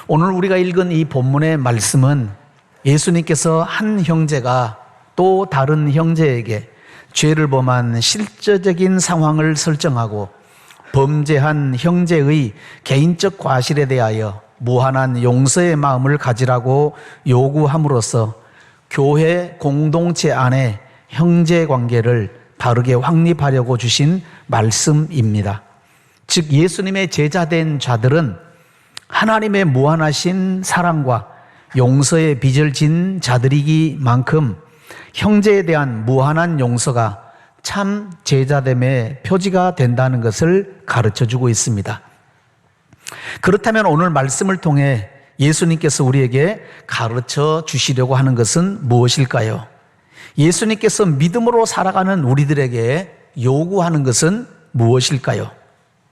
오늘 우리가 읽은 이 본문의 말씀은 예수님께서 한 형제가 또 다른 형제에게 죄를 범한 실제적인 상황을 설정하고 범죄한 형제의 개인적 과실에 대하여 무한한 용서의 마음을 가지라고 요구함으로써 교회 공동체 안에 형제 관계를 바르게 확립하려고 주신 말씀입니다. 즉 예수님의 제자된 자들은 하나님의 무한하신 사랑과 용서의 빚을 진 자들이기만큼 형제에 대한 무한한 용서가 참 제자됨의 표지가 된다는 것을 가르쳐주고 있습니다. 그렇다면 오늘 말씀을 통해 예수님께서 우리에게 가르쳐 주시려고 하는 것은 무엇일까요? 예수님께서 믿음으로 살아가는 우리들에게 요구하는 것은 무엇일까요?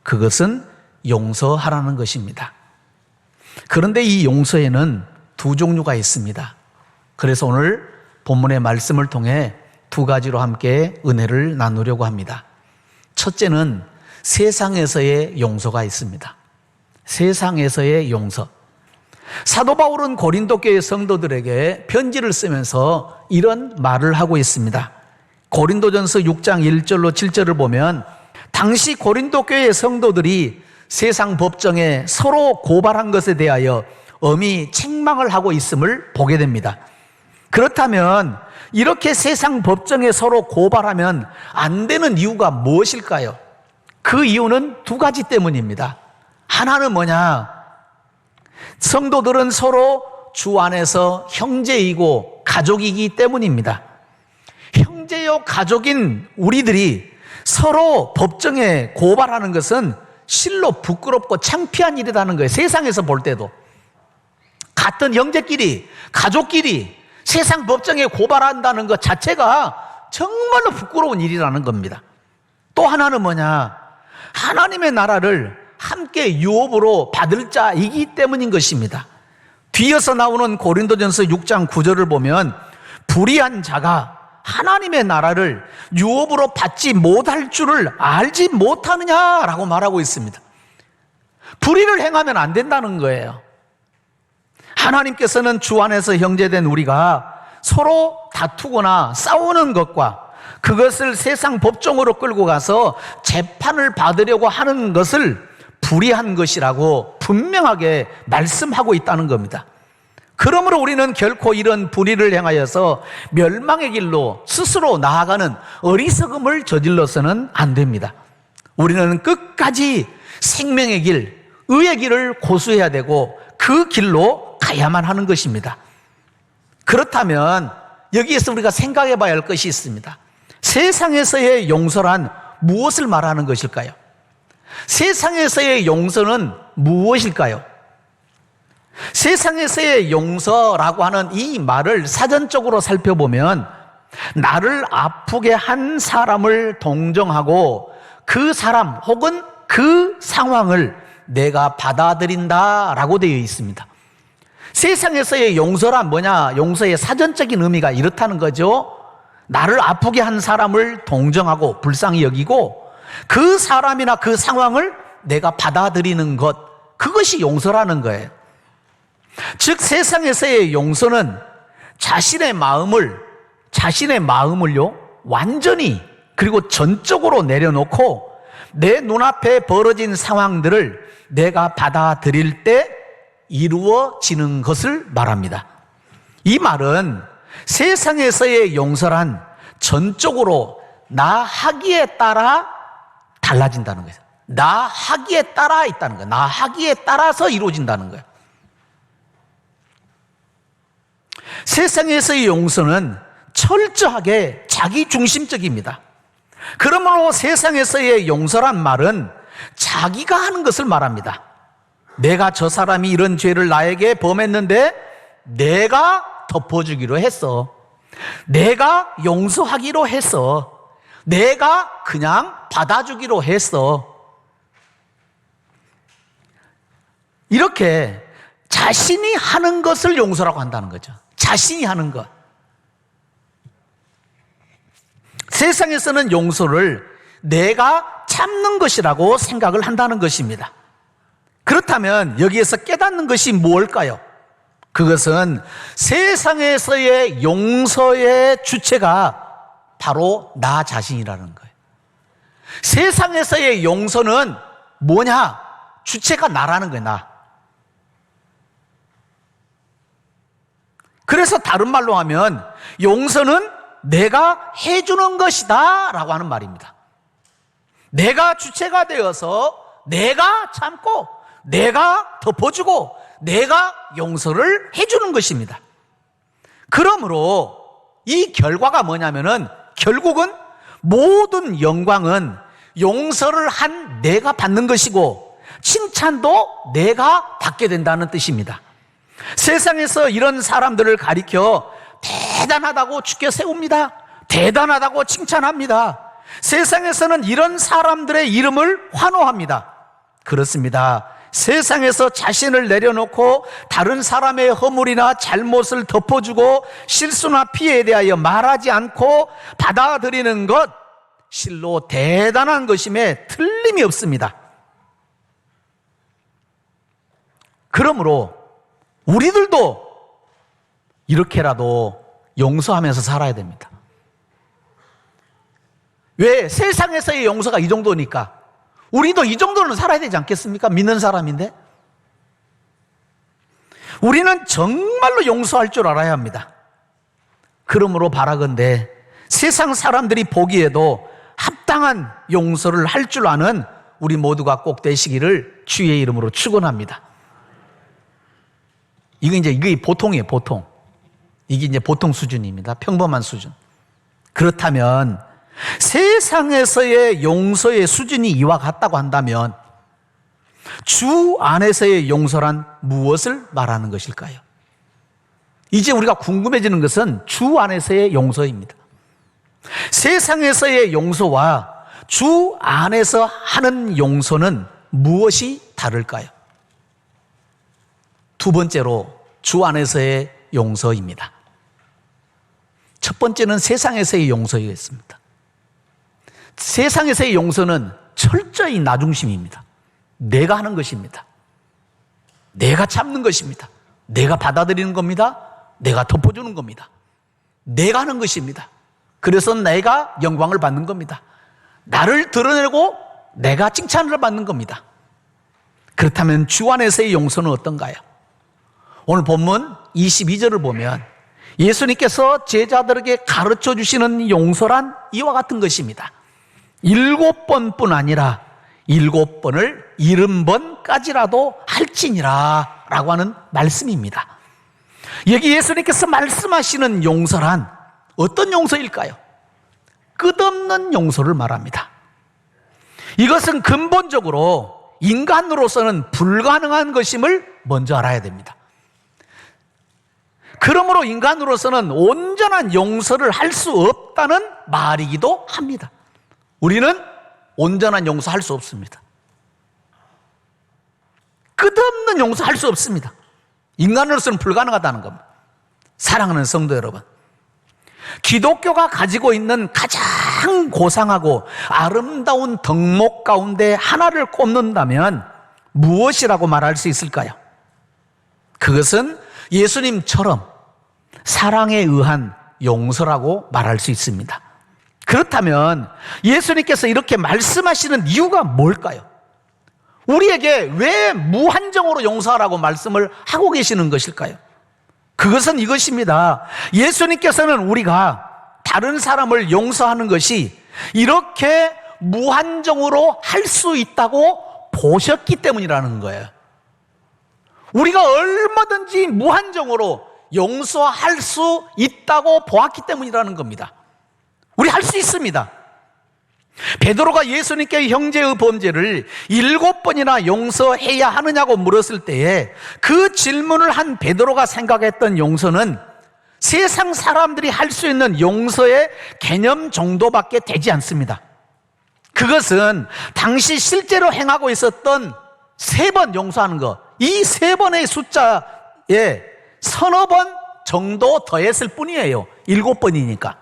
그것은 용서하라는 것입니다. 그런데 이 용서에는 두 종류가 있습니다. 그래서 오늘 본문의 말씀을 통해 두 가지로 함께 은혜를 나누려고 합니다. 첫째는 세상에서의 용서가 있습니다. 세상에서의 용서. 사도 바울은 고린도 교회 성도들에게 편지를 쓰면서 이런 말을 하고 있습니다. 고린도전서 6장 1절로 7절을 보면 당시 고린도 교회 성도들이 세상 법정에 서로 고발한 것에 대하여 엄히 책망을 하고 있음을 보게 됩니다. 그렇다면 이렇게 세상 법정에 서로 고발하면 안 되는 이유가 무엇일까요? 그 이유는 두 가지 때문입니다. 하나는 뭐냐? 성도들은 서로 주 안에서 형제이고 가족이기 때문입니다. 형제요 가족인 우리들이 서로 법정에 고발하는 것은 실로 부끄럽고 창피한 일이라는 거예요. 세상에서 볼 때도. 같은 형제끼리, 가족끼리 세상 법정에 고발한다는 것 자체가 정말로 부끄러운 일이라는 겁니다. 또 하나는 뭐냐? 하나님의 나라를 함께 유업으로 받을 자이기 때문인 것입니다. 뒤에서 나오는 고린도전서 6장 9절을 보면 불의한 자가 하나님의 나라를 유업으로 받지 못할 줄을 알지 못하느냐라고 말하고 있습니다. 불의를 행하면 안 된다는 거예요. 하나님께서는 주 안에서 형제된 우리가 서로 다투거나 싸우는 것과 그것을 세상 법정으로 끌고 가서 재판을 받으려고 하는 것을 불의한 것이라고 분명하게 말씀하고 있다는 겁니다. 그러므로 우리는 결코 이런 불의를 행하여서 멸망의 길로 스스로 나아가는 어리석음을 저질러서는 안 됩니다. 우리는 끝까지 생명의 길, 의의 길을 고수해야 되고 그 길로 가야만 하는 것입니다. 그렇다면 여기에서 우리가 생각해 봐야 할 것이 있습니다. 세상에서의 용서란 무엇을 말하는 것일까요? 세상에서의 용서는 무엇일까요? 세상에서의 용서라고 하는 이 말을 사전적으로 살펴보면 나를 아프게 한 사람을 동정하고 그 사람 혹은 그 상황을 내가 받아들인다라고 되어 있습니다. 세상에서의 용서란 뭐냐? 용서의 사전적인 의미가 이렇다는 거죠. 나를 아프게 한 사람을 동정하고 불쌍히 여기고 그 사람이나 그 상황을 내가 받아들이는 것, 그것이 용서라는 거예요. 즉 세상에서의 용서는 자신의 마음을요 완전히 그리고 전적으로 내려놓고 내 눈앞에 벌어진 상황들을 내가 받아들일 때 이루어지는 것을 말합니다. 이 말은 세상에서의 용서란 전적으로 나 하기에 따라 달라진다는 거예요. 나 하기에 따라 있다는 거예요. 나 하기에 따라서 이루어진다는 거예요. 세상에서의 용서는 철저하게 자기중심적입니다. 그러므로 세상에서의 용서란 말은 자기가 하는 것을 말합니다. 내가 저 사람이 이런 죄를 나에게 범했는데 내가 덮어주기로 했어. 내가 용서하기로 했어. 내가 그냥 받아주기로 했어. 이렇게 자신이 하는 것을 용서라고 한다는 거죠. 자신이 하는 것. 세상에서는 용서를 내가 참는 것이라고 생각을 한다는 것입니다. 그렇다면 여기에서 깨닫는 것이 무엇일까요? 그것은 세상에서의 용서의 주체가 바로 나 자신이라는 거예요. 세상에서의 용서는 뭐냐? 주체가 나라는 거예요, 나. 그래서 다른 말로 하면 용서는 내가 해주는 것이다 라고 하는 말입니다. 내가 주체가 되어서 내가 참고 내가 덮어주고 내가 용서를 해주는 것입니다. 그러므로 이 결과가 뭐냐면은 결국은 모든 영광은 용서를 한 내가 받는 것이고 칭찬도 내가 받게 된다는 뜻입니다. 세상에서 이런 사람들을 가리켜 대단하다고 주께 세웁니다. 대단하다고 칭찬합니다. 세상에서는 이런 사람들의 이름을 환호합니다. 그렇습니다. 세상에서 자신을 내려놓고 다른 사람의 허물이나 잘못을 덮어주고 실수나 피해에 대하여 말하지 않고 받아들이는 것, 실로 대단한 것임에 틀림이 없습니다. 그러므로 우리들도 이렇게라도 용서하면서 살아야 됩니다. 왜? 세상에서의 용서가 이 정도니까 우리도 이 정도는 살아야 되지 않겠습니까? 믿는 사람인데. 우리는 정말로 용서할 줄 알아야 합니다. 그러므로 바라건대 세상 사람들이 보기에도 합당한 용서를 할 줄 아는 우리 모두가 꼭 되시기를 주의 이름으로 축원합니다. 이게 보통이에요, 보통. 이게 이제 보통 수준입니다. 평범한 수준. 그렇다면 세상에서의 용서의 수준이 이와 같다고 한다면 주 안에서의 용서란 무엇을 말하는 것일까요? 이제 우리가 궁금해지는 것은 주 안에서의 용서입니다. 세상에서의 용서와 주 안에서 하는 용서는 무엇이 다를까요? 두 번째로 주 안에서의 용서입니다. 첫 번째는 세상에서의 용서였습니다. 세상에서의 용서는 철저히 나 중심입니다. 내가 하는 것입니다. 내가 참는 것입니다. 내가 받아들이는 겁니다. 내가 덮어주는 겁니다. 내가 하는 것입니다. 그래서 내가 영광을 받는 겁니다. 나를 드러내고 내가 칭찬을 받는 겁니다. 그렇다면 주 안에서의 용서는 어떤가요? 오늘 본문 22절을 보면 예수님께서 제자들에게 가르쳐 주시는 용서란 이와 같은 것입니다. 7번뿐 아니라 7번을 70번까지라도 할지니라 라고 하는 말씀입니다. 여기 예수님께서 말씀하시는 용서란 어떤 용서일까요? 끝없는 용서를 말합니다. 이것은 근본적으로 인간으로서는 불가능한 것임을 먼저 알아야 됩니다. 그러므로 인간으로서는 온전한 용서를 할 수 없다는 말이기도 합니다. 우리는 온전한 용서할 수 없습니다. 끝없는 용서할 수 없습니다. 인간으로서는 불가능하다는 겁니다. 사랑하는 성도 여러분, 기독교가 가지고 있는 가장 고상하고 아름다운 덕목 가운데 하나를 꼽는다면 무엇이라고 말할 수 있을까요? 그것은 예수님처럼 사랑에 의한 용서라고 말할 수 있습니다. 그렇다면 예수님께서 이렇게 말씀하시는 이유가 뭘까요? 우리에게 왜 무한정으로 용서하라고 말씀을 하고 계시는 것일까요? 그것은 이것입니다. 예수님께서는 우리가 다른 사람을 용서하는 것이 이렇게 무한정으로 할 수 있다고 보셨기 때문이라는 거예요. 우리가 얼마든지 무한정으로 용서할 수 있다고 보았기 때문이라는 겁니다. 우리 할 수 있습니다. 베드로가 예수님께 형제의 범죄를 7번이나 용서해야 하느냐고 물었을 때에 그 질문을 한 베드로가 생각했던 용서는 세상 사람들이 할 수 있는 용서의 개념 정도밖에 되지 않습니다. 그것은 당시 실제로 행하고 있었던 3번 용서하는 것, 이 3번의 숫자에 서너 번 정도 더했을 뿐이에요. 7번이니까.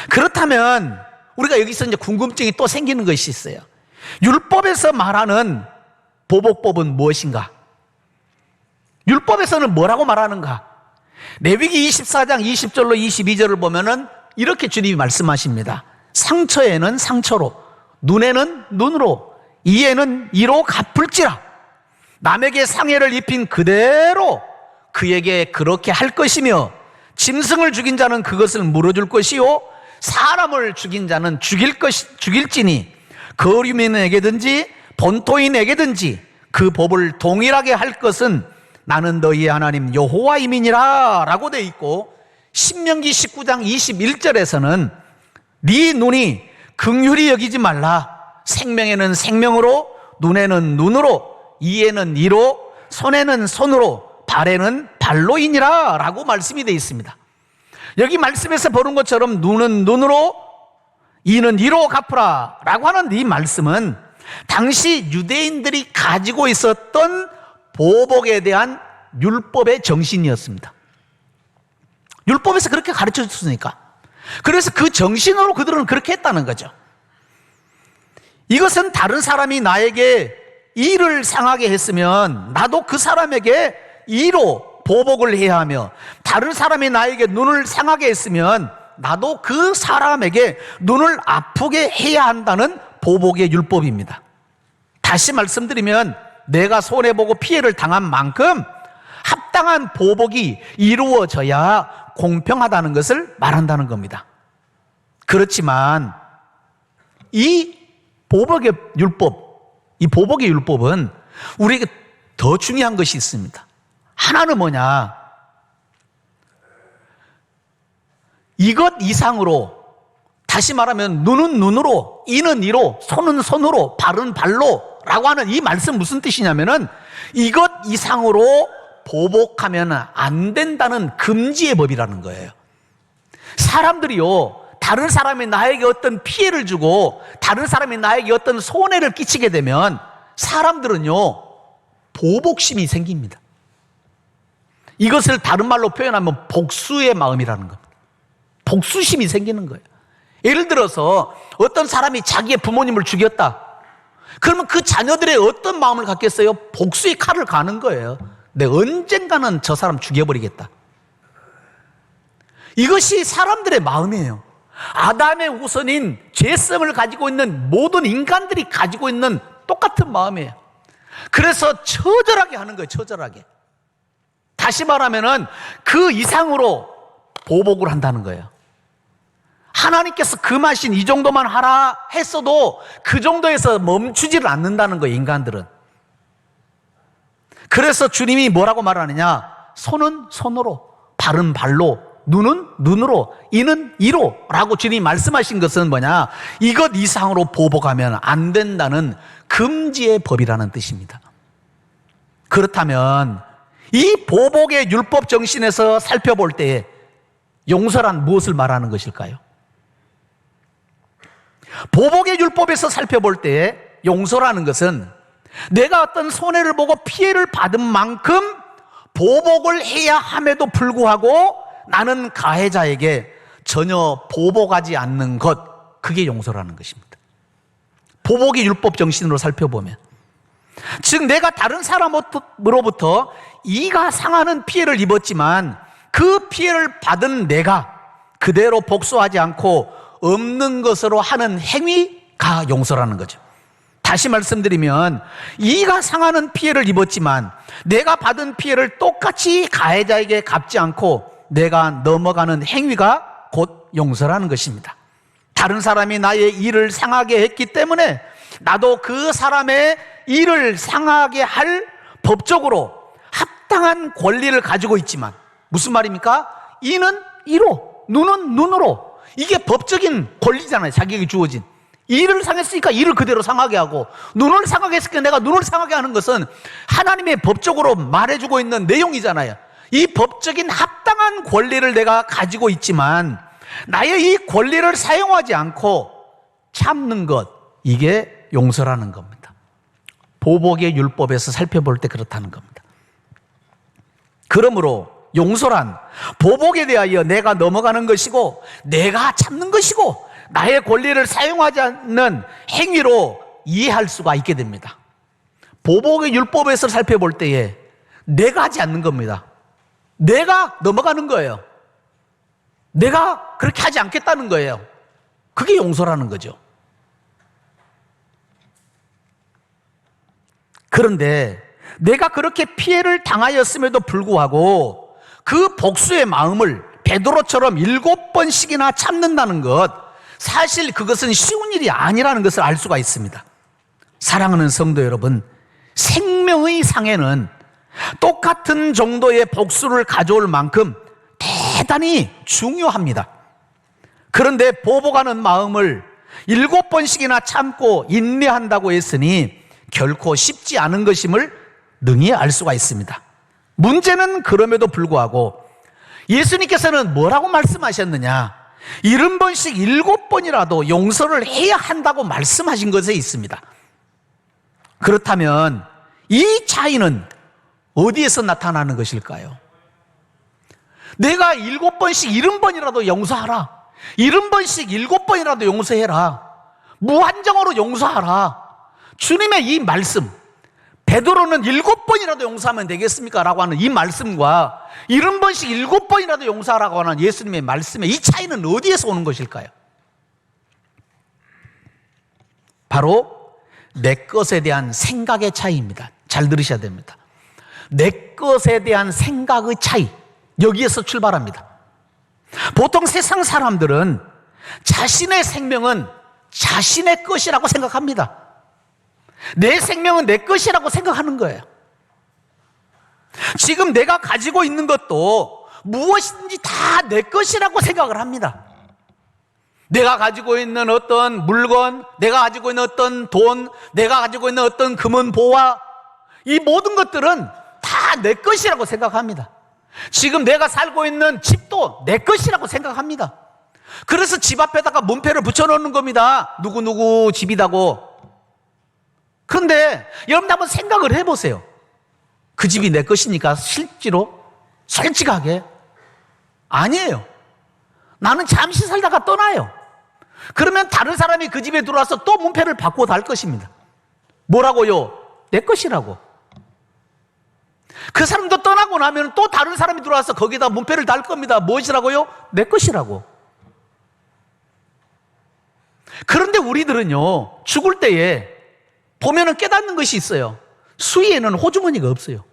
그렇다면 우리가 여기서 이제 궁금증이 또 생기는 것이 있어요. 율법에서 말하는 보복법은 무엇인가? 율법에서는 뭐라고 말하는가? 레위기 24장 20절로 22절을 보면은 이렇게 주님이 말씀하십니다. 상처에는 상처로, 눈에는 눈으로, 이에는 이로 갚을지라. 남에게 상해를 입힌 그대로 그에게 그렇게 할 것이며, 짐승을 죽인 자는 그것을 물어줄 것이요 사람을 죽인 자는 죽일지니 거류민에게든지 본토인에게든지 그 법을 동일하게 할 것은 나는 너희의 하나님 여호와임이니라 라고 되어 있고, 신명기 19장 21절에서는 네 눈이 긍휼히 여기지 말라. 생명에는 생명으로, 눈에는 눈으로, 이에는 이로, 손에는 손으로, 발에는 발로이니라 라고 말씀이 되어 있습니다. 여기 말씀에서 보는 것처럼 눈은 눈으로, 이는 이로 갚으라 라고 하는 이 말씀은 당시 유대인들이 가지고 있었던 보복에 대한 율법의 정신이었습니다. 율법에서 그렇게 가르쳐 줬으니까. 그래서 그 정신으로 그들은 그렇게 했다는 거죠. 이것은 다른 사람이 나에게 일을 상하게 했으면 나도 그 사람에게 이로 보복을 해야 하며, 다른 사람이 나에게 눈을 상하게 했으면 나도 그 사람에게 눈을 아프게 해야 한다는 보복의 율법입니다. 다시 말씀드리면 내가 손해보고 피해를 당한 만큼 합당한 보복이 이루어져야 공평하다는 것을 말한다는 겁니다. 그렇지만 이 보복의 율법은 우리에게 더 중요한 것이 있습니다. 하나는 뭐냐? 이것 이상으로, 다시 말하면 눈은 눈으로, 이는 이로, 손은 손으로, 발은 발로 라고 하는 이 말씀 무슨 뜻이냐면은 이것 이상으로 보복하면 안 된다는 금지의 법이라는 거예요. 사람들이요, 다른 사람이 나에게 어떤 피해를 주고 다른 사람이 나에게 어떤 손해를 끼치게 되면 사람들은요, 보복심이 생깁니다. 이것을 다른 말로 표현하면 복수의 마음이라는 겁니다. 복수심이 생기는 거예요. 예를 들어서 어떤 사람이 자기의 부모님을 죽였다. 그러면 그 자녀들의 어떤 마음을 갖겠어요? 복수의 칼을 가는 거예요. 내가 언젠가는 저 사람 죽여버리겠다. 이것이 사람들의 마음이에요. 아담의 후손인 죄성을 가지고 있는 모든 인간들이 가지고 있는 똑같은 마음이에요. 그래서 처절하게 하는 거예요. 처절하게. 다시 말하면은 그 이상으로 보복을 한다는 거예요. 하나님께서 금하신 이 정도만 하라 했어도 그 정도에서 멈추지를 않는다는 거예요, 인간들은. 그래서 주님이 뭐라고 말하느냐? 손은 손으로, 발은 발로, 눈은 눈으로, 이는 이로 라고 주님이 말씀하신 것은 뭐냐? 이것 이상으로 보복하면 안 된다는 금지의 법이라는 뜻입니다. 그렇다면 이 보복의 율법 정신에서 살펴볼 때에 용서란 무엇을 말하는 것일까요? 보복의 율법에서 살펴볼 때에 용서라는 것은 내가 어떤 손해를 보고 피해를 받은 만큼 보복을 해야 함에도 불구하고 나는 가해자에게 전혀 보복하지 않는 것, 그게 용서라는 것입니다. 보복의 율법 정신으로 살펴보면, 즉 내가 다른 사람으로부터 이가 상하는 피해를 입었지만 그 피해를 받은 내가 그대로 복수하지 않고 없는 것으로 하는 행위가 용서라는 거죠. 다시 말씀드리면 이가 상하는 피해를 입었지만 내가 받은 피해를 똑같이 가해자에게 갚지 않고 내가 넘어가는 행위가 곧 용서라는 것입니다. 다른 사람이 나의 일을 상하게 했기 때문에 나도 그 사람의 일을 상하게 할 법적으로 합당한 권리를 가지고 있지만, 무슨 말입니까? 이는 이로, 눈은 눈으로, 이게 법적인 권리잖아요. 자기에게 주어진. 이를 상했으니까 이를 그대로 상하게 하고, 눈을 상하게 했으니까 내가 눈을 상하게 하는 것은 하나님의 법적으로 말해주고 있는 내용이잖아요. 이 법적인 합당한 권리를 내가 가지고 있지만 나의 이 권리를 사용하지 않고 참는 것, 이게 용서라는 겁니다. 보복의 율법에서 살펴볼 때 그렇다는 겁니다. 그러므로 용서란 보복에 대하여 내가 넘어가는 것이고 내가 참는 것이고 나의 권리를 사용하지 않는 행위로 이해할 수가 있게 됩니다. 보복의 율법에서 살펴볼 때에 내가 하지 않는 겁니다. 내가 넘어가는 거예요. 내가 그렇게 하지 않겠다는 거예요. 그게 용서라는 거죠. 그런데 내가 그렇게 피해를 당하였음에도 불구하고 그 복수의 마음을 베드로처럼 7번씩이나 참는다는 것, 사실 그것은 쉬운 일이 아니라는 것을 알 수가 있습니다. 사랑하는 성도 여러분, 생명의 상해는 똑같은 정도의 복수를 가져올 만큼 대단히 중요합니다. 그런데 보복하는 마음을 7번씩이나 참고 인내한다고 했으니 결코 쉽지 않은 것임을 능히 알 수가 있습니다. 문제는 그럼에도 불구하고 예수님께서는 뭐라고 말씀하셨느냐? 70번씩 7번이라도 용서를 해야 한다고 말씀하신 것에 있습니다. 그렇다면 이 차이는 어디에서 나타나는 것일까요? 내가 7번씩 70번이라도 용서하라. 70번씩 7번이라도 용서해라. 무한정으로 용서하라. 주님의 이 말씀, 베드로는 7번이라도 용서하면 되겠습니까? 라고 하는 이 말씀과 70번씩 7번이라도 용서하라고 하는 예수님의 말씀의 이 차이는 어디에서 오는 것일까요? 바로 내 것에 대한 생각의 차이입니다. 잘 들으셔야 됩니다. 내 것에 대한 생각의 차이, 여기에서 출발합니다. 보통 세상 사람들은 자신의 생명은 자신의 것이라고 생각합니다. 내 생명은 내 것이라고 생각하는 거예요. 지금 내가 가지고 있는 것도 무엇인지 다 내 것이라고 생각을 합니다. 내가 가지고 있는 어떤 물건, 내가 가지고 있는 어떤 돈, 내가 가지고 있는 어떤 금은 보화, 이 모든 것들은 다 내 것이라고 생각합니다. 지금 내가 살고 있는 집도 내 것이라고 생각합니다. 그래서 집 앞에다가 문패를 붙여놓는 겁니다. 누구누구 집이다고. 그런데 여러분 한번 생각을 해보세요. 그 집이 내 것이니까 실제로 솔직하게 아니에요. 나는 잠시 살다가 떠나요. 그러면 다른 사람이 그 집에 들어와서 또 문패를 바꾸어 달 것입니다. 뭐라고요? 내 것이라고. 그 사람도 떠나고 나면 또 다른 사람이 들어와서 거기다 문패를 달 겁니다. 무엇이라고요? 내 것이라고. 그런데 우리들은요, 죽을 때에 보면은 깨닫는 것이 있어요. 수위에는 호주머니가 없어요.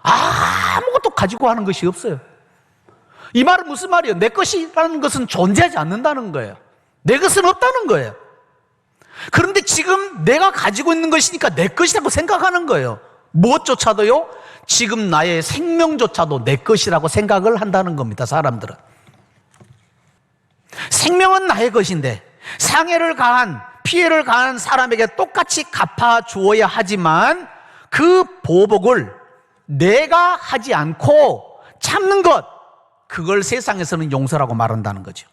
아무것도 가지고 하는 것이 없어요. 이 말은 무슨 말이에요? 내 것이라는 것은 존재하지 않는다는 거예요. 내 것은 없다는 거예요. 그런데 지금 내가 가지고 있는 것이니까 내 것이라고 생각하는 거예요. 무엇조차도요, 지금 나의 생명조차도 내 것이라고 생각을 한다는 겁니다. 사람들은. 생명은 나의 것인데 상해를 가한, 피해를 가한 사람에게 똑같이 갚아주어야 하지만 그 보복을 내가 하지 않고 참는 것, 그걸 세상에서는 용서라고 말한다는 거죠.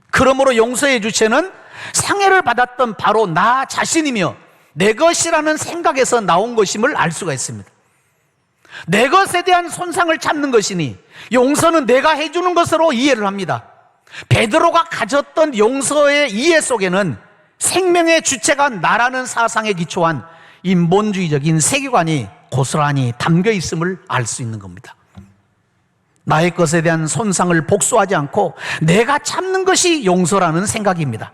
그러므로 용서의 주체는 상해를 받았던 바로 나 자신이며 내 것이라는 생각에서 나온 것임을 알 수가 있습니다. 내 것에 대한 손상을 참는 것이니 용서는 내가 해주는 것으로 이해를 합니다. 베드로가 가졌던 용서의 이해 속에는 생명의 주체가 나라는 사상에 기초한 인본주의적인 세계관이 고스란히 담겨 있음을 알 수 있는 겁니다. 나의 것에 대한 손상을 복수하지 않고 내가 참는 것이 용서라는 생각입니다.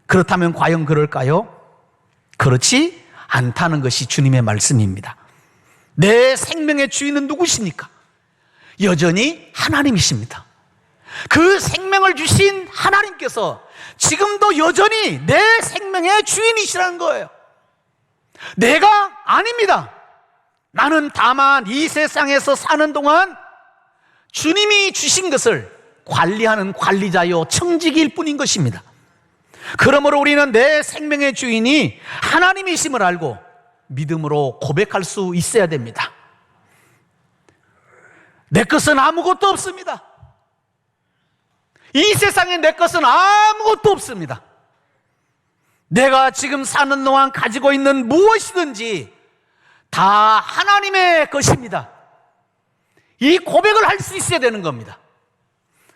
그렇다면 과연 그럴까요? 그렇지 않다는 것이 주님의 말씀입니다. 내 생명의 주인은 누구십니까? 여전히 하나님이십니다. 그 생명을 주신 하나님께서 지금도 여전히 내 생명의 주인이시라는 거예요. 내가 아닙니다. 나는 다만 이 세상에서 사는 동안 주님이 주신 것을 관리하는 관리자요 청지기일 뿐인 것입니다. 그러므로 우리는 내 생명의 주인이 하나님이심을 알고 믿음으로 고백할 수 있어야 됩니다. 내 것은 아무것도 없습니다. 이 세상에 내 것은 아무것도 없습니다. 내가 지금 사는 동안 가지고 있는 무엇이든지 다 하나님의 것입니다. 이 고백을 할 수 있어야 되는 겁니다.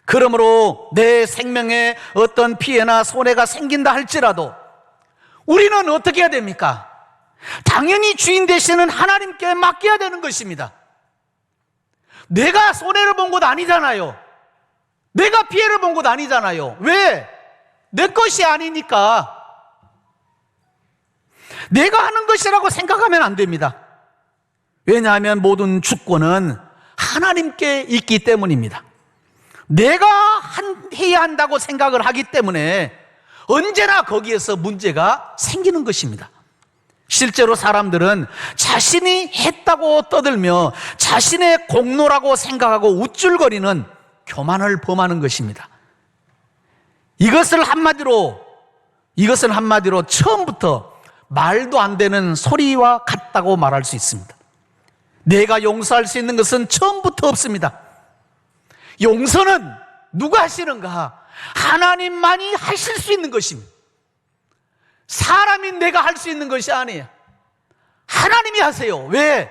그러므로 내 생명에 어떤 피해나 손해가 생긴다 할지라도 우리는 어떻게 해야 됩니까? 당연히 주인 되시는 하나님께 맡겨야 되는 것입니다. 내가 손해를 본 것 아니잖아요. 내가 피해를 본 것 아니잖아요. 왜? 내 것이 아니니까. 내가 하는 것이라고 생각하면 안 됩니다. 왜냐하면 모든 주권은 하나님께 있기 때문입니다. 내가 해야 한다고 생각을 하기 때문에 언제나 거기에서 문제가 생기는 것입니다. 실제로 사람들은 자신이 했다고 떠들며 자신의 공로라고 생각하고 우쭐거리는 교만을 범하는 것입니다. 이것을 한마디로 처음부터 말도 안 되는 소리와 같다고 말할 수 있습니다. 내가 용서할 수 있는 것은 처음부터 없습니다. 용서는 누가 하시는가? 하나님만이 하실 수 있는 것입니다. 사람이 내가 할 수 있는 것이 아니에요. 하나님이 하세요. 왜?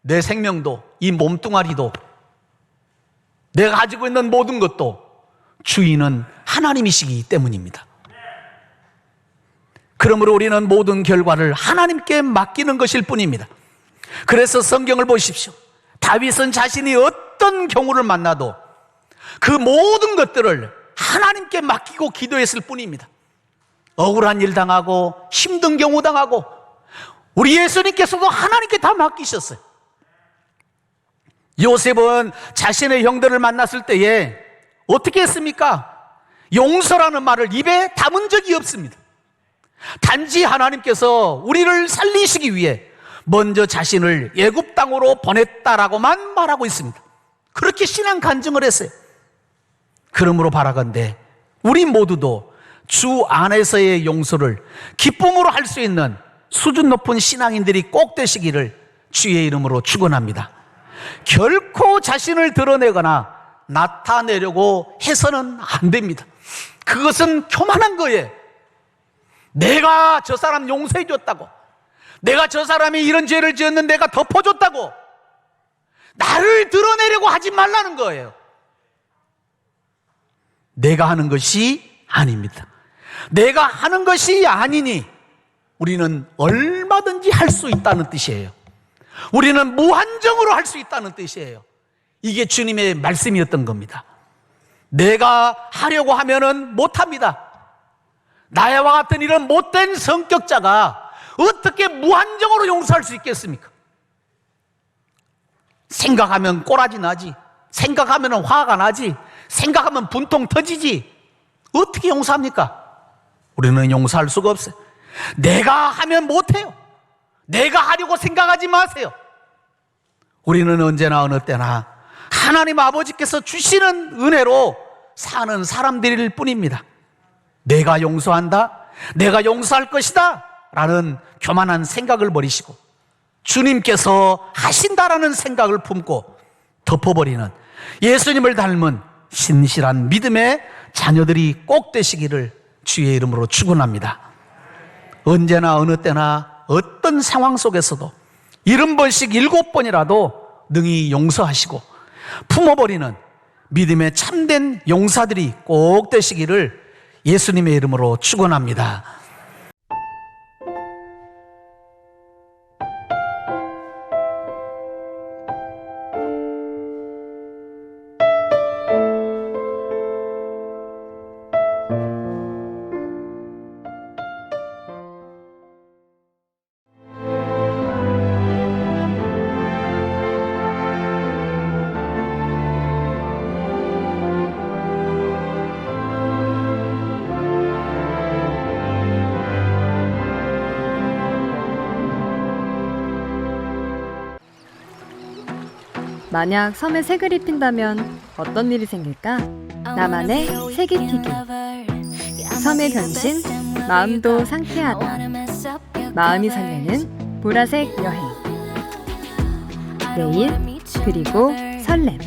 내 생명도, 이 몸뚱아리도, 내가 가지고 있는 모든 것도 주인은 하나님이시기 때문입니다. 그러므로 우리는 모든 결과를 하나님께 맡기는 것일 뿐입니다. 그래서 성경을 보십시오. 다윗은 자신이 어떤 경우를 만나도 그 모든 것들을 하나님께 맡기고 기도했을 뿐입니다. 억울한 일 당하고 힘든 경우 당하고 우리 예수님께서도 하나님께 다 맡기셨어요. 요셉은 자신의 형들을 만났을 때에 어떻게 했습니까? 용서라는 말을 입에 담은 적이 없습니다. 단지 하나님께서 우리를 살리시기 위해 먼저 자신을 애굽 땅으로 보냈다라고만 말하고 있습니다. 그렇게 신앙 간증을 했어요. 그러므로 바라건대 우리 모두도 주 안에서의 용서를 기쁨으로 할 수 있는 수준 높은 신앙인들이 꼭 되시기를 주의 이름으로 축원합니다. 결코 자신을 드러내거나 나타내려고 해서는 안 됩니다. 그것은 교만한 거예요. 내가 저 사람 용서해 줬다고, 내가 저 사람이 이런 죄를 지었는데 내가 덮어줬다고 나를 드러내려고 하지 말라는 거예요. 내가 하는 것이 아닙니다. 내가 하는 것이 아니니 우리는 얼마든지 할 수 있다는 뜻이에요. 우리는 무한정으로 할 수 있다는 뜻이에요. 이게 주님의 말씀이었던 겁니다. 내가 하려고 하면은 못합니다. 나와 같은 이런 못된 성격자가 어떻게 무한정으로 용서할 수 있겠습니까? 생각하면 꼬라지 나지, 생각하면 화가 나지, 생각하면 분통 터지지. 어떻게 용서합니까? 우리는 용서할 수가 없어요. 내가 하면 못해요. 내가 하려고 생각하지 마세요. 우리는 언제나 어느 때나 하나님 아버지께서 주시는 은혜로 사는 사람들일 뿐입니다. 내가 용서한다, 내가 용서할 것이다 라는 교만한 생각을 버리시고 주님께서 하신다라는 생각을 품고 덮어버리는 예수님을 닮은 신실한 믿음의 자녀들이 꼭 되시기를 주의 이름으로 축원합니다. 언제나 어느 때나 어떤 상황 속에서도 70번씩 7번이라도 능히 용서하시고 품어버리는 믿음의 참된 용사들이 꼭 되시기를 예수님의 이름으로 축원합니다. 만약 섬에 색을 입힌다면 어떤 일이 생길까? 나만의 색입히기. 섬의 변신, 마음도 상쾌하다. 마음이 설레는 보라색 여행. 내일, 그리고 설렘.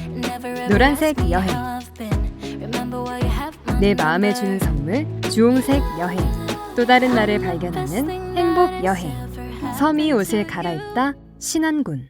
노란색 여행. 내 마음에 주는 선물, 주홍색 여행. 또 다른 나를 발견하는 행복 여행. 섬이 옷을 갈아입다 신안군.